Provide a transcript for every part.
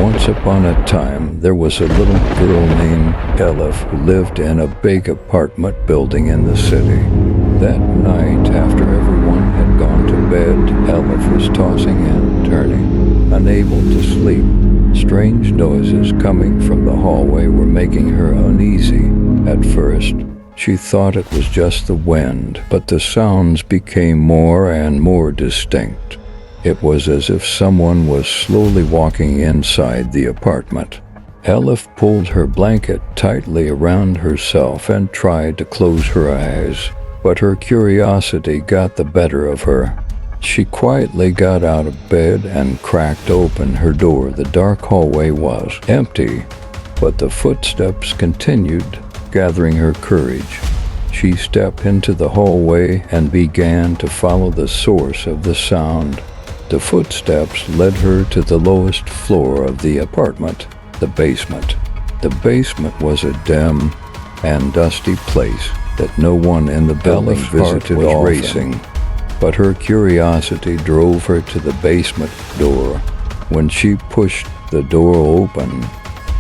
Once upon a time, there was a little girl named Elif who lived in a big apartment building in the city. That night, after everyone had gone to bed, Elif was tossing and turning, unable to sleep. Strange noises coming from the hallway were making her uneasy. At first, she thought it was just the wind, but the sounds became more and more distinct. It was as if someone was slowly walking inside the apartment. Elif pulled her blanket tightly around herself and tried to close her eyes, but her curiosity got the better of her. She quietly got out of bed and cracked open her door. The dark hallway was empty, but the footsteps continued, gathering her courage. She stepped into the hallway and began to follow the source of the sound. The footsteps led her to the lowest floor of the apartment, the basement. The basement was a dim and dusty place that no one in the building visited was racing, but her curiosity drove her to the basement door. When she pushed the door open,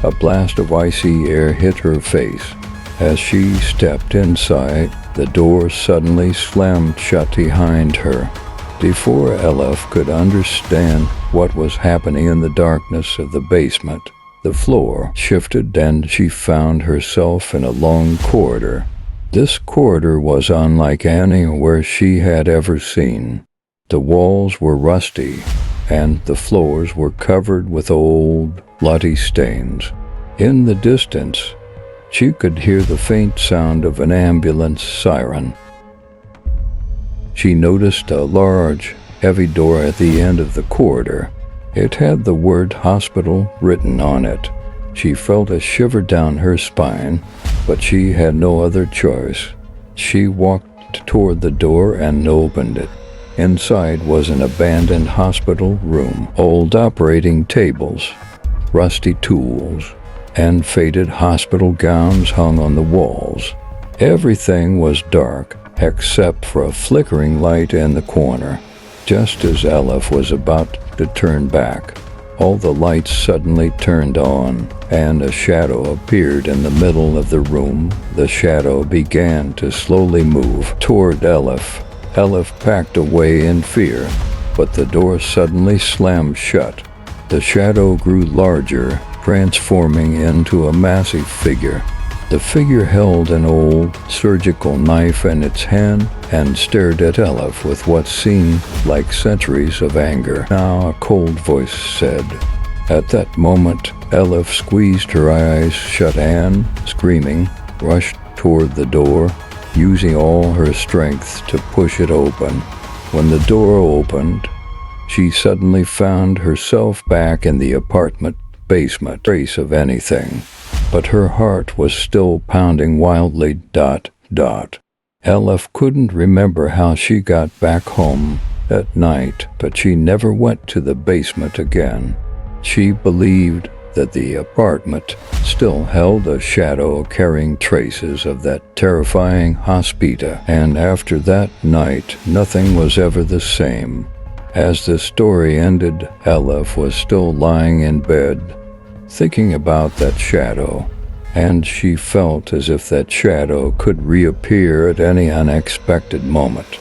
a blast of icy air hit her face. As she stepped inside, the door suddenly slammed shut behind her. Before Elif could understand what was happening in the darkness of the basement, the floor shifted and she found herself in a long corridor. This corridor was unlike anywhere she had ever seen. The walls were rusty, and the floors were covered with old, bloody stains. In the distance, she could hear the faint sound of an ambulance siren. She noticed a large, heavy door at the end of the corridor. It had the word hospital written on it. She felt a shiver down her spine, but she had no other choice. She walked toward the door and opened it. Inside was an abandoned hospital room. Old operating tables, rusty tools, and faded hospital gowns hung on the walls. Everything was dark, except for a flickering light in the corner. Just as Elif was about to turn back, all the lights suddenly turned on, and a shadow appeared in the middle of the room. The shadow began to slowly move toward Elif. Elif backed away in fear, but the door suddenly slammed shut. The shadow grew larger, transforming into a massive figure. The figure held an old surgical knife in its hand and stared at Elif with what seemed like centuries of anger. Now a cold voice said. At that moment, Elif squeezed her eyes shut and, screaming, rushed toward the door, using all her strength to push it open. When the door opened, she suddenly found herself back in the apartment basement. No trace of anything, but her heart was still pounding wildly. Elif couldn't remember how she got back home that night, but she never went to the basement again. She believed that the apartment still held a shadow carrying traces of that terrifying hospital, and after that night, nothing was ever the same. As the story ended, Elif was still lying in bed, thinking about that shadow, and she felt as if that shadow could reappear at any unexpected moment.